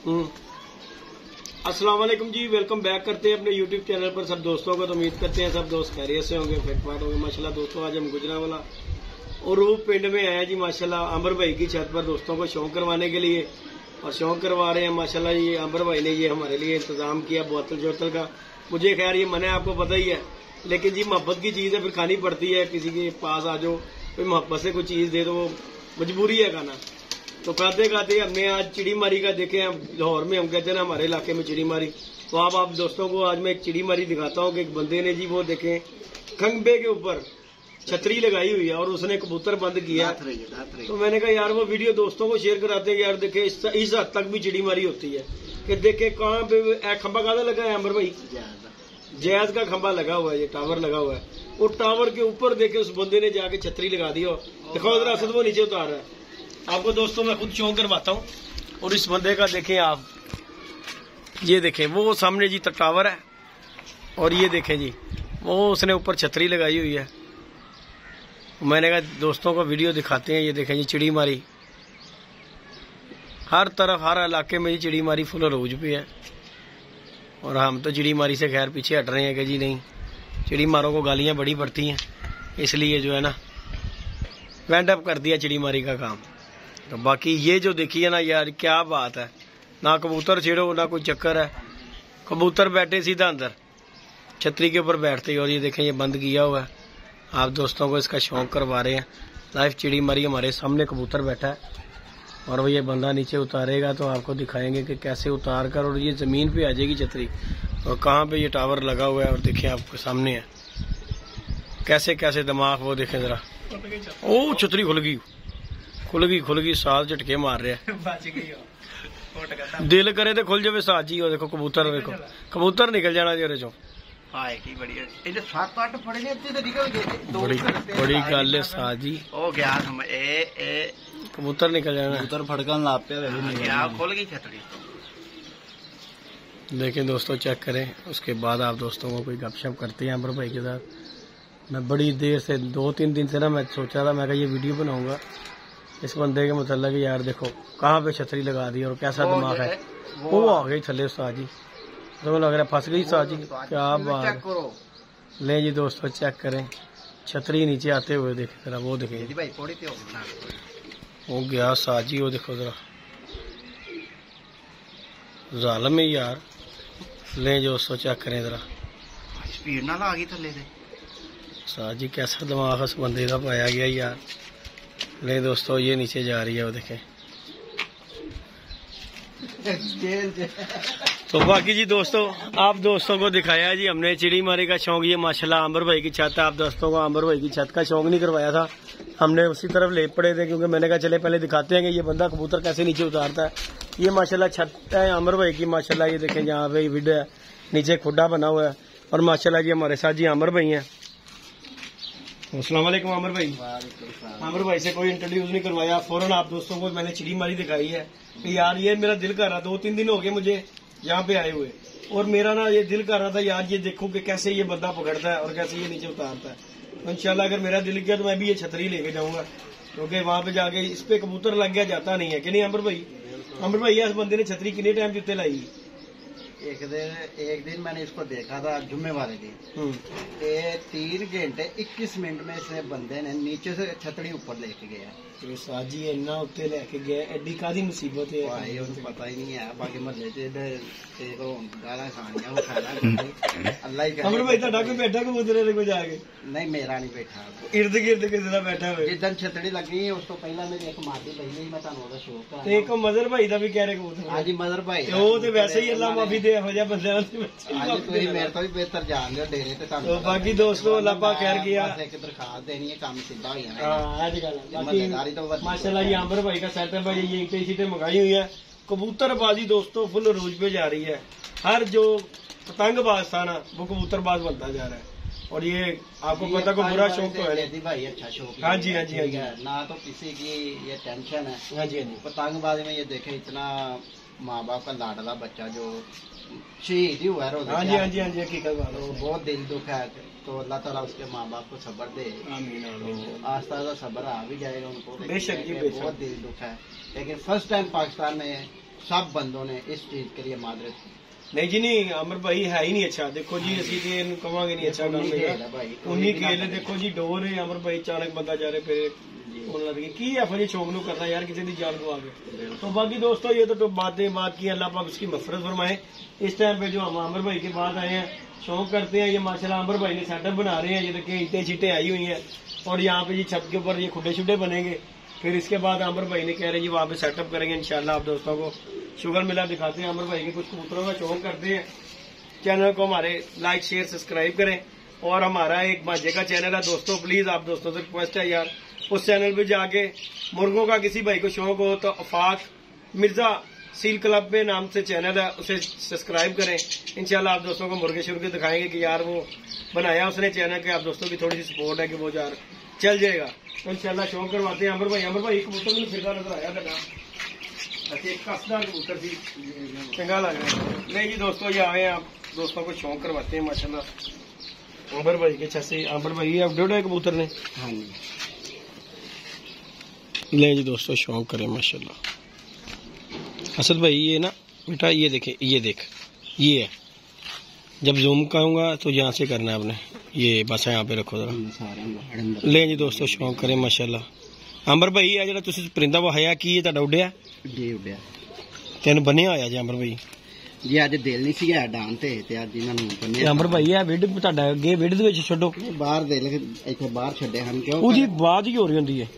अस्सलाम वालेकुम जी, welcome back करते हैं अपने यूट्यूब चैनल पर सब दोस्तों को। तो उम्मीद करते हैं सब दोस्त खैरियत से होंगे, फिटफाट होंगे माशाल्लाह। दोस्तों आज हम गुजरांवाला और रूप पिंड में आए जी माशाल्लाह अंबर भाई की छत पर दोस्तों को शौक करवाने के लिए, और शौक करवा रहे हैं माशाल्लाह। ये अंबर भाई ने ये हमारे लिए इंतजाम किया बोतल जोतल का। मुझे खैर ये मना आपको पता ही है, लेकिन जी मोहब्बत की चीज है, फिर खानी पड़ती है। किसी के पास आ जाओ कोई मोहब्बत से कोई चीज दे दो, मजबूरी है खाना। तो खाते खाते हमने आज चिड़ी मारी का देखे हैं। लाहौर में हम कहते हैं ना हमारे इलाके में चिड़ी मारी। तो आप दोस्तों को आज मैं एक चिड़ी मारी दिखाता हूँ कि एक बंदे ने जी वो देखे खंबे के ऊपर छतरी लगाई हुई है और उसने कबूतर बंद किया। तो मैंने कहा यार वो वीडियो दोस्तों को शेयर कराते हैं यार देखे इस हद तक भी चिड़ी मारी होती है कि देखे कहाँ पे खंबा कादा लगा है अमर भाई, जैज का खंबा लगा हुआ है, ये टावर लगा हुआ है। वो टावर के ऊपर देखे उस बंदे ने जाके छतरी लगा दी। और देखो जरा असद वो नीचे उतार रहा है। आपको दोस्तों मैं खुद शौक करवाता हूँ। और इस बंदे का देखें आप, ये देखें वो सामने जी टावर है और ये देखें जी वो उसने ऊपर छतरी लगाई हुई है। मैंने कहा दोस्तों को वीडियो दिखाते हैं। ये देखें जी चिड़ी मारी हर तरफ हर इलाके में जी चिड़ी मारी फुल रोज पे है। और हम तो चिड़ी मारी से खैर पीछे हट रहे हैं कि जी नहीं, चिड़ी मारों को गालियां बड़ी पड़ती हैं, इसलिए जो है ना वेंड अप कर दिया चिड़ी मारी का काम। तो बाकी ये जो देखी है ना यार क्या बात है, ना कबूतर छेड़ो ना कोई चक्कर है। कबूतर बैठे सीधा अंदर छतरी के ऊपर बैठते ही। और ये देखें ये बंद किया हुआ है। आप दोस्तों को इसका शौक करवा रहे हैं। लाइव चिड़ी मारी हमारे सामने कबूतर बैठा है और वो ये बंदा नीचे उतारेगा तो आपको दिखाएंगे कि कैसे उतार कर और ये जमीन पे आ जाएगी छतरी और कहाँ पे ये टावर लगा हुआ है। और देखिए आपके सामने है कैसे कैसे दिमाग, वो देखें जरा। ओ छतरी खुल गई साथ झटके मार रहे हैं। दिल करे तो खुल जावे साथ जी। और देखो कबूतर, देखो कबूतर निकल जाना जी चो। बड़ी गल है साथ जी, कबूतर निकल जाना, कबूतर फड़कन लाग पे खुल गई छतरी। देखें दोस्तों चेक करें। उसके बाद आप दोस्तों को कोई गपशप करते हैं अमर भाई के साथ। मैं बड़ी देर से 2-3 दिन से ना मैं सोचा था, मैं ये वीडियो बनाऊंगा इस बंदे के मतलब कि यार देखो कहाँ पे छतरी लगा दी और कैसा दिमाग है। वो आ गई थले उस्ताद जी, तो लग रहा फंस गई उस्ताद जी। क्या बात, ले जी दोस्तों चेक करें छतरी नीचे आते हुए देखे जरा, वो देखे वो गया उस्ताद जी। वो देखो जरा जालम है यार। ले जो दोस्तों चेक करें जरा, स्पीड ना आ गई थले उस्ताद जी। कैसा दिमाग उस बंदे का पाया गया यार। ले दोस्तों ये नीचे जा रही है, वो देखें। तो बाकी जी दोस्तों आप दोस्तों को दिखाया जी हमने चिड़ी मारी का शौक। ये माशाल्लाह अंबर भाई की छत है। आप दोस्तों को अंबर भाई की छत का शौक नहीं करवाया था, हमने उसी तरफ ले पड़े थे क्योंकि मैंने कहा चले पहले दिखाते हैं कि ये बंदा कबूतर कैसे नीचे उतारता है। ये माशाल्लाह छत है अंबर भाई की माशाल्लाह। ये देखें यहाँ पे विड है, नीचे खुड्डा बना हुआ है। और माशाल्लाह जी हमारे साथ जी अंबर भाई हैं। अस्सलाम वालेकुम आमिर भाई। आमिर भाई से कोई इंट्रोड्यूस नहीं करवाया, फौरन आप दोस्तों को मैंने चिड़ी मारी दिखाई है कि यार ये मेरा दिल कर रहा। 2-3 दिन हो गए मुझे यहाँ पे आए हुए और मेरा ना ये दिल कर रहा था यार ये देखो कि कैसे ये बंदा पकड़ता है और कैसे ये नीचे उतारता है। तो इंशाल्लाह अगर मेरा दिल किया तो मैं भी ये छतरी लेके जाऊंगा, क्योंकि वहां पे जाके इस पे कबूतर लग गया जाता नहीं है कि नहीं आमिर भाई। आमिर भाई इस बंदे ने छतरी कितने टाइम जितने लाई? एक दिन मैंने इसको देखा था जुम्मे वाले दिन, 3 घंटे 21 मिनट में इसने बंदे ने नीचे से छतरी ऊपर लेके गया। तो साजी इन्ना उत्ते लेके गया, एडी कादी मुसीबत है भाई उनको पता ही नहीं है। बाकी महल्ले च गाला खानियां वो खाना अल्लाह ही करे। अमर भाई ਤੁਹਾਡਾ ਕੋਈ बैठा कबूतर ਦੇ कोई जाके? नहीं मेरा नहीं बैठा, इर्द गिर्द किसी ਦਾ बैठा हुए। जिदन छतरी लगी उस तो पहला मेरी एक मादी पहले ही मैं ਤੁਹਾਨੂੰ ਉਹਦਾ ਸ਼ੌਕ ਕਰਾਂ। ਤੇ ਇੱਕ ਮਜ਼ਰ ਭਾਈ ਦਾ ਵੀ ਕਹਿ ਰਹੇ ਕਬੂतर। ਹਾਂਜੀ ਮਜ਼ਰ ਭਾਈ ਉਹ ਤੇ ਵੈਸੇ ਹੀ ਅੱਲਾ ਮਾਫੀ ਦੇ ਇਹੋ ਜਿਹਾ ਬੰਦਿਆਂ ਦੀ ਅੱਜ ਤੁਸੀਂ ਮੇਰੇ ਤੋਂ ਵੀ ਬਿਹਤਰ ਜਾਣਦੇ ਹੋ ਡੇਰੇ ਤੇ ਤੁਹਾਨੂੰ। ਬਾਕੀ ਦੋਸਤੋ ਅੱਲਾ ਪਾ ਖੈਰ ਗਿਆ, ਇੱਕ ਦਰਖਾਸਤ ਦੇਣੀ ਹੈ ਕੰਮ ਸਿੱਧਾ ਹੋ ਜਾਣਾ। ਹਾਂ ਅੱਜ ਗੱਲ ਬਾਕੀ माशाल्लाह ये आमिर भाई का सेट है भाई। ये ईंटें शीटें मंगाई हुई है। कबूतरबाजी दोस्तों फुल रोज पे जा रही है। हर जो पतंगबाज था ना वो कबूतरबाज बनता जा रहा है। और ये आपको पता को बुरा शौक तो है भाई, अच्छा शौक। हाँ जी हाँ जी हाँ जी, ना तो किसी की ये टेंशन है। हाँ जी हाँ जी। पतंगबाजी में ये देखे इतना माँ बाप का लाडला बच्चा जो शहीद ही हुआ है। हाँ जी हाँ जी हाँ जी, हकीकत बात है। बहुत दिल दुख है। तो अल्लाह ताला उसके माँ बाप को सब्र दे। आमीन। आस्ता आस्ता सब्र आ भी जाएगा उनको। बेशक जी बेशक। बहुत दिल दुख है, लेकिन फर्स्ट टाइम पाकिस्तान में सब बंदों ने इस चीज के लिए माजरत नहीं जी नहीं, अमर भाई है ही नहीं अच्छा। देखो जी असी तो इन कहांगे नहीं अच्छा काम उन्हीं खेल देखो जी डोर है अमर भाई अचानक बंदा जा रहे फिर की एफो जी शौक नू करना यार किसी की जान को आगे। तो बाकी दोस्तों ये तो बातें बात की, अल्लाह पाक उसकी मफरत फरमाए। इस टाइम पे जो हम अमर भाई के बाद आए हैं शौक करते हैं, ये माशाल्लाह अमर भाई ने सेटअप बना रहे हैं। ये देखिए ईंटें शीटें आई हुई हैं और यहाँ पे जी छत के ऊपर ये खुडे शुडे बनेंगे। फिर इसके बाद अमर भाई ने कह रहे जी वहाँ पे सेटअप करेंगे इंशाल्लाह। आप दोस्तों को शुगर मिला दिखाते हैं, अमर भाई के कुछ कबूतरों का शौक करते हैं। चैनल को हमारे लाइक शेयर सब्सक्राइब करें और हमारा एक मांझे का चैनल है दोस्तों, प्लीज आप दोस्तों से रिक्वेस्ट है यार उस चैनल पे जाके मुर्गों का किसी भाई को शौक हो तो अफाक मिर्जा सील क्लब पे नाम से चैनल है, उसे सब्सक्राइब करें। इंशाल्लाह आप दोस्तों को मुर्गे शुर्गे दिखाएंगे कि यार वो बनाया उसने चैनल के, आप दोस्तों की थोड़ी सी सपोर्ट है कि वो यार चल जाएगा। तो इंशाल्लाह शौक करवाते हैं अमर भाई कबूतर मैंने फिरका नजर आया था अच्छा एक कसदार कबूतर थी चंगा लग रहा है। नहीं जी दोस्तों ये आए आप दोस्तों को शौक करवाते हैं माशाल्लाह। अमर भाई के छसे अमर भाई अपडेट कबूतर ने हाँ जी ले जी दोस्तों शौक करें माशाल्लाह। असद भाई ये ना बेटा ये देखे ये देख ये है, जब जूम करूंगा तो यहाँ से करना है आपने, ये बस यहाँ पे रखो जरा। ले जी दोस्तों शौक करें माशाल्लाह। अंबर भाई है जो तुम परिंदा वहाया की तुहाडा उड्डिया जी उड्डिया तेन बनिया होया जी अंबर भाई जी अज दिल नहीं सी डान ते अज इन्होंने अंबर भाई है विड तुहाडा अगे विड दे विच छड्डो बाहर दे इत्थे बाहर छड्डे हन क्यों ਉਹਦੀ बात ही हो रही होंदी है।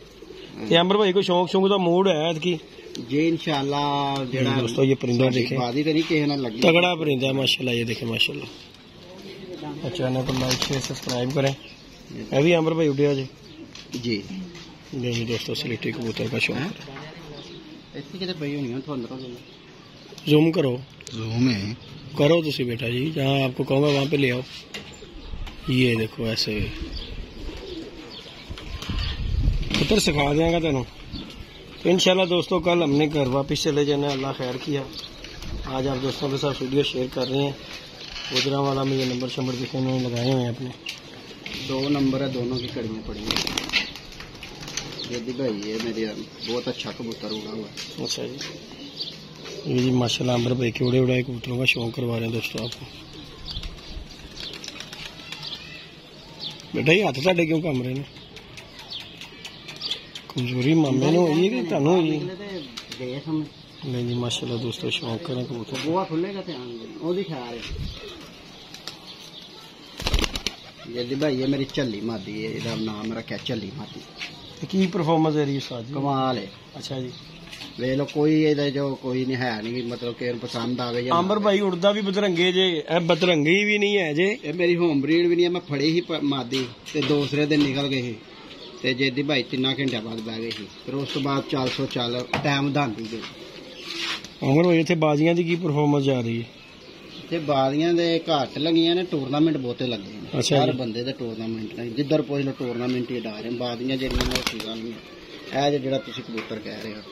ते अंबर भाई को शौक शौक दा मूड है कि जी इंशाल्लाह जेड़ा दोस्तों ये परिंदा देखे बादी तो नहीं किसी ना लगी तगड़ा परिंदा है माशाल्लाह। ये देखे माशाल्लाह। चैनल को लाइक शेयर सब्सक्राइब करें। ये भी अंबर भाई उड़िया जी जी जी दोस्तों स्लेटी कबूतर का शौक इतनी किधर पई होनी है तो अंदर जूम करो जूम है करो तुसी बेटा जी, जहाँ आपको कहूँगा वहाँ पे ले आओ। ये देखो ऐसे पुत्र सिखा देंगे तेनों। तो इंशाल्लाह दोस्तों कल हमने घर वापस चले जाना, अल्लाह खैर किया। आज आप दोस्तों के साथ वीडियो शेयर कर रहे हैं। गुजरा वाला में ये नंबर शंबर दिखे उन्होंने लगाए हुए हैं अपने 2 नंबर है, दोनों की कड़ियाँ पड़ी हैं। ये भाई ये मेरे बहुत अच्छा कबूतर उड़ा हुआ है। अच्छा जी ये जी माशाल्लाह अंबर भाई के उड़े उड़ाए कबूतरों का शौक करवा रहे हैं दोस्तों आपको। बेटा ये हाथ साढ़े क्यों कम रहे ने कमजोरी मामे ने होई कि तुहानू होई? नहीं जी माशाल्लाह दोस्तों शौक करें कबूतर गोवा खुलेगा ओदी खैर ये भाई ये मेरी झल्ली मादी है, इसका नाम रखा झल्ली मादी। की परफॉर्मेंस है रही उस्ताद जी? कमाल है। अच्छा जी वे लो कोई ये जो कोई नहीं है नहीं मतलब कि पसंद आ गई। अंबर भाई उड़दा भी बदरंगे जे बदरंगी भी नहीं है जे ये मेरी होम ब्रीड भी नहीं है। मैं फड़ी ही मादी ते दूसरे दिन निकल गई ते जेदी भाई 3 घंटे बाद बह गई फिर उस तो बाद 400 चल टाइम दांदी गई। अंबर भाई इतने बाजियां की परफॉर्मेंस जा रही है? ते बाजियां दे घट लगियां ने, टूरनामेंट बहुते लगे हैं। अच्छा हर बंदे दे टूरनामेंट ने, जिधर पुछ लो टूरनामेंट ही डा रहे हैं। बाजियां जेहड़ियां मोटी गल नहीं है ए जेड़ा तुसीं कबूतर कह रहे हो।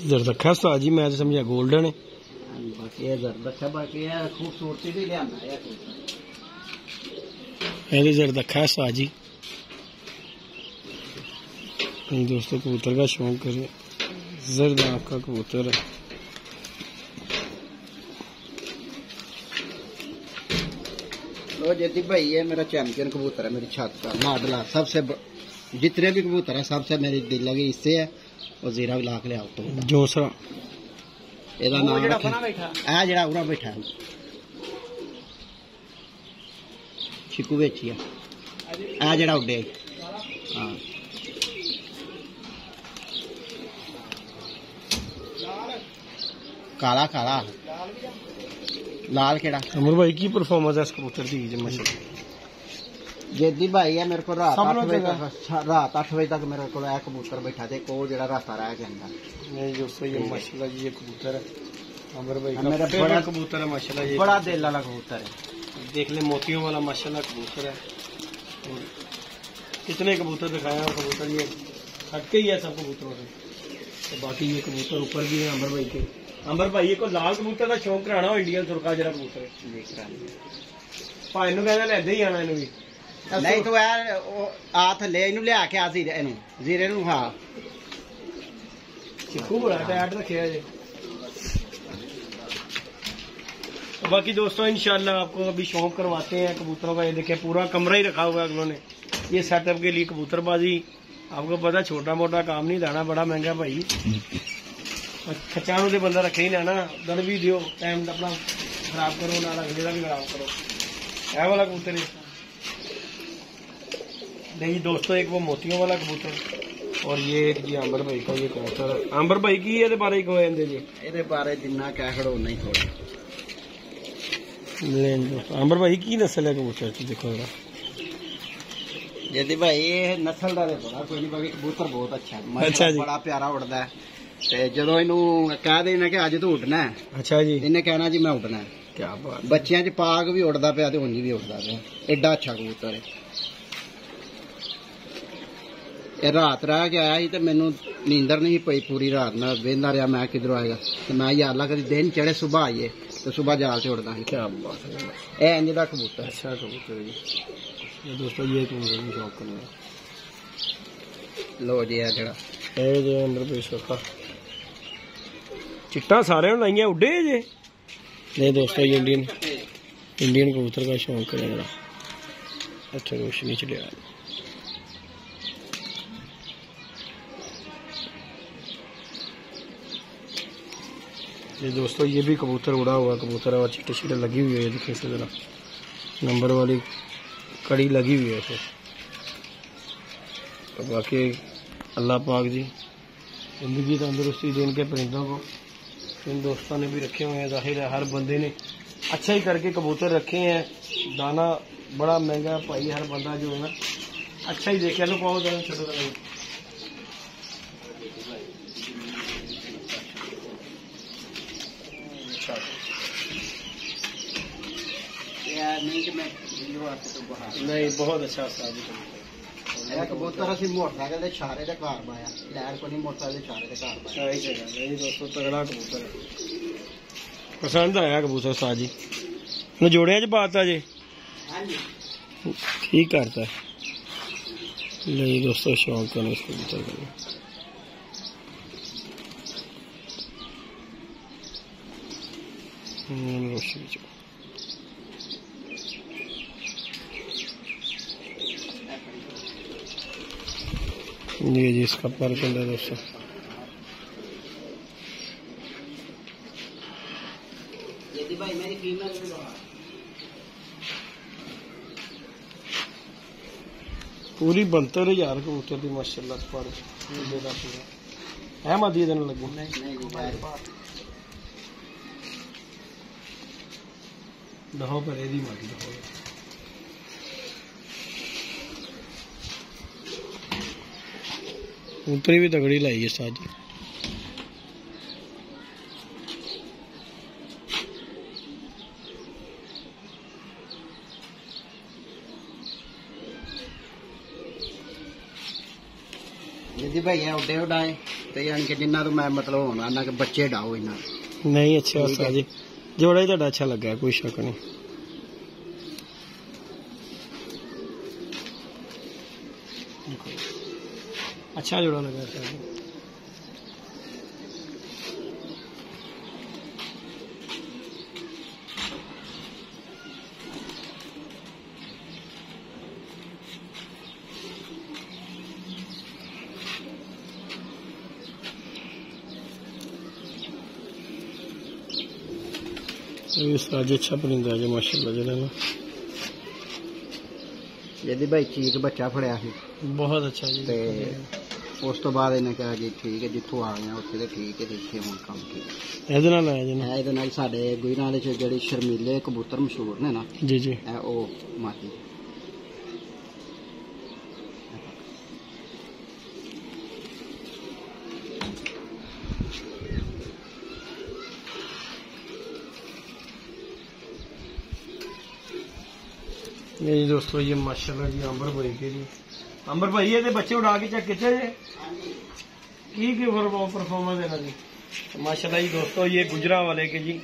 जरदखा उस्ताद जी मैं तो समझा गोल्डन है। बाकी ये जरदखा बाकी है खूबसूरती भी लियाना है ये जरदखा उस्ताद जी। दोस्तों कबूतर का शौक करें, जर्द आँख का कबूतर है। लो जेदी भाई है मेरा चैंपियन कबूतर है, मेरी छत का लाडला सबसे जितने भी कबूतर है सबसे मेरी दिल लगी इससे है। और जीरा भी ला के लियाओ जोसरा एदा नाम रखा जड़ा उरा बैठा है छिकू बेची है जड़ा उड्डे। हाँ काला काला लाल केड़ा। अमर भाई की परफॉर्मेंस है इस कबूतर की? माशाल्लाह जेदी भाई है मेरे को रात 8 बजे तक मेरे को कबूतर बैठा थे को जरा रास्ता रह गया। नहीं दोस्तों ये माशाल्लाह जी ये कबूतर है अमर भाई का मेरा बड़ा कबूतर है माशाल्लाह। ये बड़ा दिल वाला कबूतर है, देख ले मोतियों वाला माशाल्लाह कबूतर है। कितने कबूतर दिखाए हैं कबूतर ये हटके ही है सब कबूतरों से। तो बाकी ये कबूतर ऊपर भी है अमर भाई के। अमर भाई को लाल कबूतर का शौक कराना इंडियन सुरखा जरा कबूतर है भाई कहना लेंदे ही आना इन भी नहीं तो यार आ थले इनू लिया के आ जीरे नू हाँ चिक्कू बड़ा टाइट रखे जी। बाकी दोस्तों इंशाल्लाह आपको अभी शौक करवाते हैं कबूतरों का। ये देखिए पूरा कमरा ही रखा हुआ है उन्होंने ये सेटअप के लिए कबूतरबाजी। आपको पता छोटा मोटा काम नहीं, दाना बड़ा महंगा भाई। खचानू से बंदा रखे ही ना दर भी दियो टाइम अपना खराब करो ना अगले का भी खराब करो। है वाला कबूतर नहीं दोस्तों, एक वो मोतियों वाला कबूतर और ये जी अंबर भाई का ये कबूतर। अंबर भाई की ये बारे को जी ये बारे जिन्ना कह खड़ो नहीं थोड़ा। अंबर भाई की नस्ल है कबूतर की देखो जरा। यदि भाई ये नस्ल का बड़ा कोई नहीं, बाकी कबूतर बहुत अच्छा है। अच्छा जी, बड़ा प्यारा उड़ता है। ते जदों इनू कह देना कि अज तू उड़ना है, अच्छा जी, इन्हें कहना जी मैं उड़ना है। क्या बात, बच्चियां च पाग भी उड़दा पिया ते उंज भी उड़दा पिया। एडा अच्छा कबूतर है। ये रात रह के आया ही ते मैनू नींदर नहीं पई पूरी रात। मैं वेंदा रहा मैं किधरों आएगा तो मैं यार अल्लाह कभी दिन चढ़े सुबह आइए तो सुबह जाल से उड़दा। क्या बात है, ए इंज दा कबूतर। अच्छा कबूतर जी दोस्तों, ये कबूतर शौक करना। लो जी है जरा ए जे अंदर पेश रखा चिट्टा सारे लाइया उड्डे जे। नहीं दोस्तों, ये इंडियन कबूतर का शौक है जरा। अच्छा रोशनी चलिया ये दोस्तों, ये भी कबूतर उड़ा हुआ कबूतर है और चिट्टे चिट्टे लगी हुई है। देखिए इसे जरा नंबर वाली कड़ी लगी हुई है इसे। तो बाकी अल्लाह पाक जी जिंदगी तंदुरुस्ती दे इनके परिंदों को। इन दोस्तों ने भी रखे हुए हैं, जाहिर है हर बंदे ने अच्छा ही करके कबूतर रखे हैं। दाना बड़ा महंगा भाई, हर बंदा जो है ना अच्छा ही देखे। लो पाओ दाना छोटा नहीं बहुत अच्छा कबूतर असी मोटरसाइकिल के इशारे से घर पाया। लैर को नहीं, मोटरसाइकिल के इशारे से घर पाया। सही जगह नहीं दोस्तों, तगड़ा कबूतर है। पसंद आया कबूतर साज जी ने जोड़िया च पाता जी। ठीक करता है नहीं दोस्तों, शौक करो इस कबूतर का। रोशनी ये जी इसका पर है दोस्तों। पूरी बनतर यार कबूतर की माशाल्लाह पर है मादी दिन लगू दहो पर एदी मादी दहो ऊपरी भी तगड़ी लाई है साज। जी भाई है उड्डे उड़ाए तो यानी कि जिन्ना तो मैं मतलब होना ना कि बच्चे डाओ इन्ना नहीं। अच्छा साज जोड़ा ही अच्छा लगा है, कोई शक नहीं। अच्छा जोड़ा लगा है। साज अच्छा परिंदा है माशाल्लाह जो ना। यदि भाई चीक बच्चा फड़िया बहुत अच्छा जी। उस तो बाद इन्हें कहा जी ठीक है जितों आ गया उत्थे तो ठीक है, इत्थे हुण काम ठीक है। ਇਹਦੇ ਨਾਲ ਸਾਡੇ ਗੁਜਰਾਂਵਾਲੇ ਚ ਜਿਹੜੇ ਸ਼ਰਮੀਲੇ ਕਬੂਤਰ ਮਸ਼ਹੂਰ ਨੇ ਨਾ ਜੀ ਜੀ ਇਹ ਉਹ ਮਾਤੀ। ये जी दोस्तों, ये माशाल्लाह जी अंबर भाई के जी। अंबर भाई ये बच्चे उड़ा के चेक कितने की परफॉर्मेंस है ना जी माशाल्लाह जी। दोस्तों ये गुजरांवाले के जी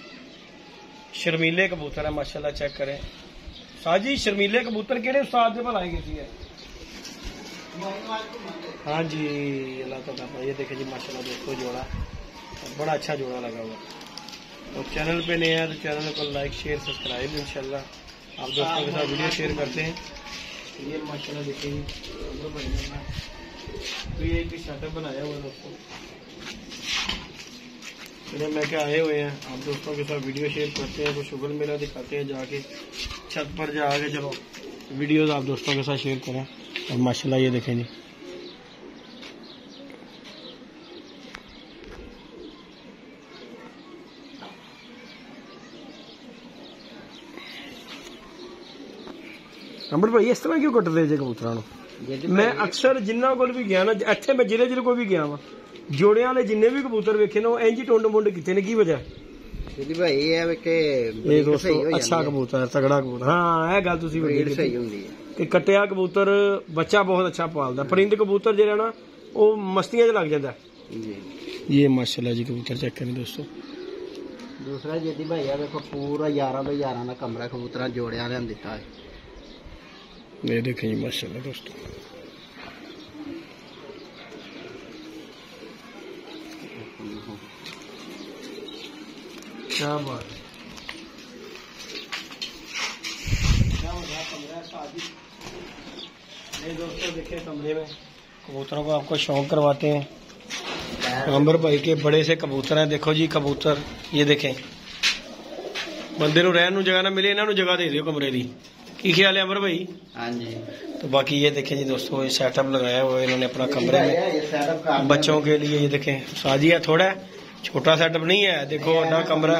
शर्मीले कबूतर है माशाल्लाह, चेक करें साजी शर्मीले कबूतर केड़े उस्ताद दे भलाए गए है? हाँ जी, अल्लाह तो ये देखे जी माशाल्लाह दोस्तों जोड़ा बड़ा अच्छा जोड़ा लगा हुआ। तो चैनल पे नए हैं तो चैनल को लाइक शेयर सब्सक्राइब इंशाल्लाह आप दोस्तों के साथ वीडियो शेयर करते हैं। ये माशाल्लाह देखिए तो ये एक सेटअप बनाया हुआ दोस्तों, मैं क्या आए हुए हैं आप दोस्तों के साथ वीडियो शेयर करते हैं, कुछ शुगर मेला दिखाते हैं, जाके छत पर जाके चलो वीडियोस आप दोस्तों के साथ शेयर करें। और माशाल्लाह ये देखें जी अमर भाई इस तरह क्यों कटते जे कबूतरां नूं? मैं अक्सर जिन्ना कोल भी गया ना इत्थे मैं जिले जिले को भी गया वा जोड़ियां वाले जिन्ने भी कबूतर वेखे ना इंज ही टुंड मुंड कीते ने, की वजह? भाई ये दोस्तों अच्छा कबूतर तगड़ा कबूतर, हाँ यह गल तुसीं वड्डी सही हुंदी है कि कट्टिया कबूतर बच्चा बहुत अच्छा पालदा, परिंद कबूतर जेड़ा ना वो मस्तियां च लग जांदा जी। ये माशाल्लाह जी कबूतर चेक करें दोस्तों। दूसरा जेदी भाई है देखो पूरा 11 बाई 11 का कमरा कबूतरा जोड़िया ने दिता है। ये देखें जी माशाल्लाह दोस्तों क्या बात है, ये दोस्तों देखें कमरे में कबूतरों को आपको शौक करवाते हैं। अंबर भाई के बड़े से कबूतर हैं, देखो जी कबूतर ये देखें, बंदे नूं रहन नूं जगह ना मिले इन्हां नूं जगह दे दिओ कमरे दी, की ख्याल है अंबर भाई? हाँ जी। तो बाकी ये देखें जी दोस्तों ये सेटअप लगाया हुआ है इन्होंने अपना कमरे में बच्चों के लिए। ये देखें साजी है, थोड़ा छोटा सेटअप नहीं है, देखो ना कमरा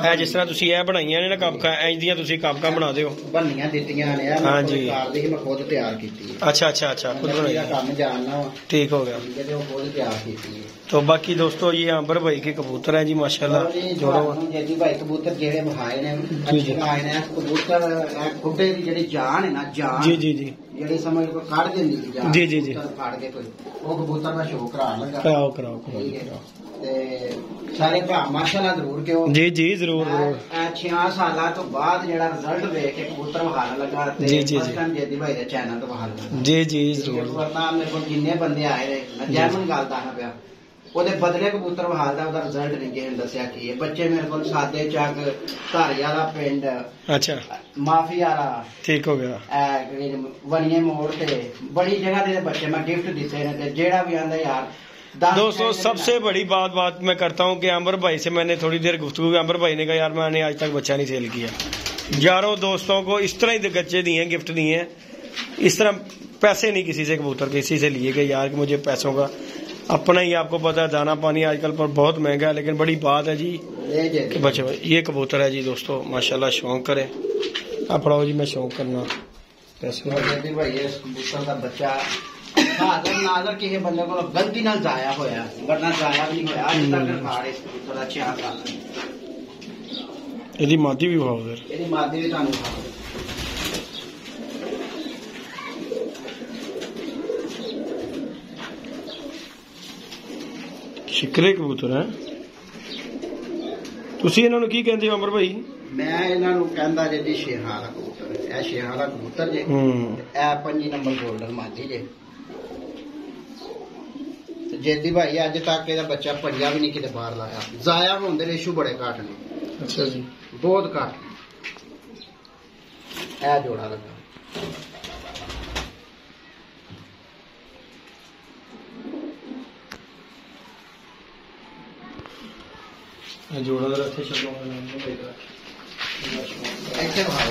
है जिस तरह तुसी ये बनाइयां ने ना कपका इंज दियां तुसी कपका बना दिओ बन्नियां दित्तियां ने। हाँ जी मैं खुद तैयार कीती है। अच्छा अच्छा अच्छा खुद बनाई, काम जानना ठीक हो गया। खुद तैयार कीती है। तो बाकी दोस्तों ये अंबर भाई के कबूतर हैं जी माशाल्लाह जोड़ो जी भाई कबूतर जेड़े बहाए ने बहाए ने कबूतर खुडे दी जेड़ी जान है ना जान जी जी जी जेड़ी समझ को काट देंदी जान जी जी जी फाड़ के कोई वो कबूतर दा शौक करा लगा। कराओ कराओ कराओ ते सारे भरा माशाल्लाह जरूर के जी जी जरूर जरूर 6 साल तो बाद जेड़ा रिजल्ट देख के कबूतर बहाने लगा ते जी जी फर्स्ट टाइम जेदी भाई दे चैनल तो बहाल लगा। जी जी जरूर वरना मेरे को जिन्ने बंदे आए ने मैं जैमन गल दसना पिया ਉਹਦੇ ਬਦਲੇ ਕਬੂਤਰ ਬਹਾਲਦਾ ਉਹਦਾ ਰਿਜ਼ਲਟ ਨਹੀਂ ਕਿਸੇ ਨੇ ਦੱਸਿਆ ਕੀ ਹੈ। ਬੱਚੇ ਮੇਰੇ ਕੋਲ ਸਾਦੇ ਚੱਕ ਧਾਰੀ ਵਾਲਾ ਪਿੰਡ ਅੱਛਾ ਮਾਫੀ ਵਾਲਾ ਠੀਕ ਹੋ ਗਿਆ ਵਣੀਏ ਮੋੜ ਤੇ ਬੜੀ ਜਗ੍ਹਾ ਦੇ ਬੱਚੇ मैं गिफ्ट ਦਿੱਤੇ ਨੇ ਤੇ ਜਿਹੜਾ ਵੀ ਆਂਦਾ यार दोस्तों सबसे बड़ी बात मैं करता हूँ कि अंबर भाई से मैंने थोड़ी देर गुफ्तगू की, अंबर भाई ने कहा यार मैंने आज तक बच्चा नहीं सेल किया, यारों दोस्तों को इस तरह ही बच्चे दिए हैं गिफ्ट दिए हैं, इस तरह पैसे नहीं किसी से कबूतर किसी से लिए कि यार कि मुझे पैसों का अपना ही आपको पता है दाना पानी आजकल पर बहुत महंगा है। लेकिन बड़ी बात है जी कि बच्चे ये कबूतर है जी दोस्तों माशाल्लाह शौक करें आप पढ़ाओ जी मैं शौक करना पैसे भाई कबूतर का बच्चा हाजर नाजर किसी बंदे को गलती नाल जाया होया वरना जाया भी नहीं होया अज तक खाड़े कबूतर अच्छे आ ਇਹਦੀ ਮਾਦੀ ਵੀ ਖਾਓ ਫਿਰ ਇਹਦੀ ਮਾਦੀ ਵੀ ਤੁਹਾਨੂੰ ਖਾਓ। ਸ਼ਿਕਰੇ ਕਬੂਤਰ ਹੈ ਤੁਸੀਂ ਇਹਨਾਂ ਨੂੰ ਕੀ ਕਹਿੰਦੇ ਹੋ ਅਮਰ ਭਾਈ? ਮੈਂ ਇਹਨਾਂ ਨੂੰ ਕਹਿੰਦਾ ਜੀ ਸ਼ੇਹਾਂ ਦਾ ਕਬੂਤਰ, ਇਹ ਸ਼ੇਹਾਂ ਦਾ ਕਬੂਤਰ ਜੇ ਇਹ 5 ਨੰਬਰ ਗੋਲਡਨ ਮਾਦੀ ਜੇ जेदी भाई अज तक एदा बच्चा भरिया भी नहीं किते बाहर लाया, जाया होंदे रेशू बड़े घट ने। अच्छा जी बहुत घट ए जोड़ा लगा जोड़ा जरा इत्थे छड्डो ऐसे बाहर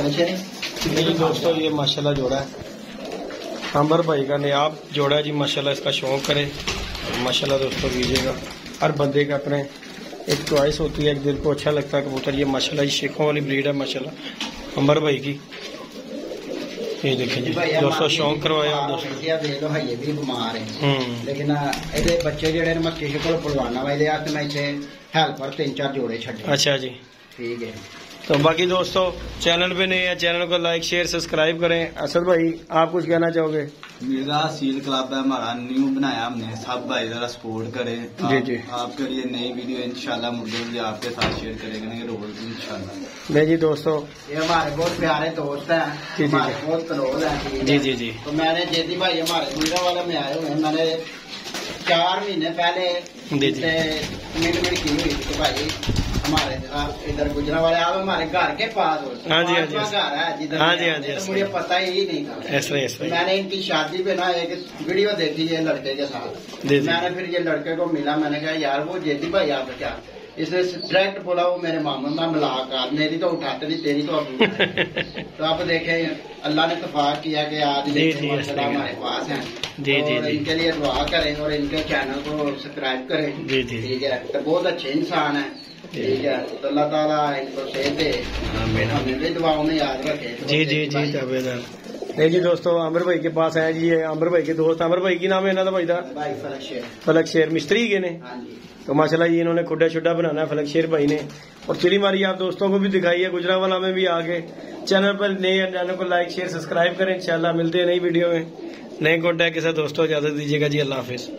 ऐसे मेरे दोस्तों ये माशाल्लाह जोड़ा है अंबर भाई का नायाब जोड़ा है जी माशाल्लाह, इसका शौक करे माशाल्लाह दोस्तों कीजिएगा। हर बंदे का अपने एक चॉइस होती है, एक दिल को अच्छा लगता है कबूतर। ये माशाल्लाह ये शेखों वाली ब्रीड है माशाल्लाह अंबर भाई की। ये देखें जी दोस्तों शौक करवाया आप दोस्तों ये भी बीमार है लेकिन ये बच्चे जेडे मैं किसी को पलवाना वा मैं इतने हेल्पर 3-4 जोड़े छड़े। अच्छा जी ठीक है तो बाकी दोस्तों चैनल पे नए हैं, चैनल को लाइक शेयर सब्सक्राइब करें। असद भाई आप कुछ कहना चाहोगे? मेरा सील क्लब है हमारा, न्यू बनाया हमने, सब भाई जरा सपोर्ट करें। जी जी। आपके लिए नई वीडियो इंशाल्लाह मुर्गे भी आपके साथ शेयर करेंगे रोज इंशाल्लाह। नहीं जी दोस्तों, ये हमारे बहुत प्यारे दोस्त हैं, जी, जी, हमारे जी। बहुत क्लोज हैं। जी जी जी। तो मैंने जेदी भाई हमारे गुजरा वाले में आए हुए हैं, मैंने 4 महीने पहले जी, जी। मिट की हुई थी भाई हमारे इधर गुजरा वाले, आप हमारे घर के पास हो। हाँ जी, हाँ जी। घर है जिधर हाँ जी, मैं हाँ जी, आया, तो ऐसा मुझे ही। पता ही नहीं था। ऐसा ही, ऐसा ही। मैंने इनकी शादी पे ना एक वीडियो देखी है लड़के के साथ, जी, जी। मैंने फिर ये लड़के को मिला, मैंने कहा यार वो जेदी भाई आप क्या, इसने डायरेक्ट बोला वो मेरे मामा में मुलाकात, मेरी तो उठाते नहीं, तेरी तो अबू है। तो आप देखें अल्लाह ने इत्तेफाक किया कि आज जी, जी, माशाल्लाह हमारे पास हैं। जी, जी, और जी। इनके लिए दुआ करें और इनके चैनल को सब्सक्राइब करें। जी, जी। ठीक है, तो बहुत अच्छे इंसान है। ठीक है, तो अल्लाह ताला इनको सेहत दे, हमें भी दुआओं में याद रखे। जी जी जी जावेदार। नहीं जी दोस्तों, आमिर भाई के पास आए जी, ये आमिर भाई के दोस्त। आमिर भाई की नाम है इन्हों भाई का? भाई फलक शेर। फलक शेर मिस्त्री के ने। हाँ जी। तो माशाल्लाह ये इन्होंने खुड्डा शुड्डा बनाना है फलक शेर भाई ने, और चिली मारी आप दोस्तों को भी दिखाई है। गुजरावाला में भी आगे चैनल पर नए चैनल को लाइक शेयर सब्सक्राइब करें। इंशाल्लाह मिलते हैं नई वीडियो में नए कॉन्टैक्ट के साथ। दोस्तों इजाजत दीजिएगा जी, अल्लाह हाफिज।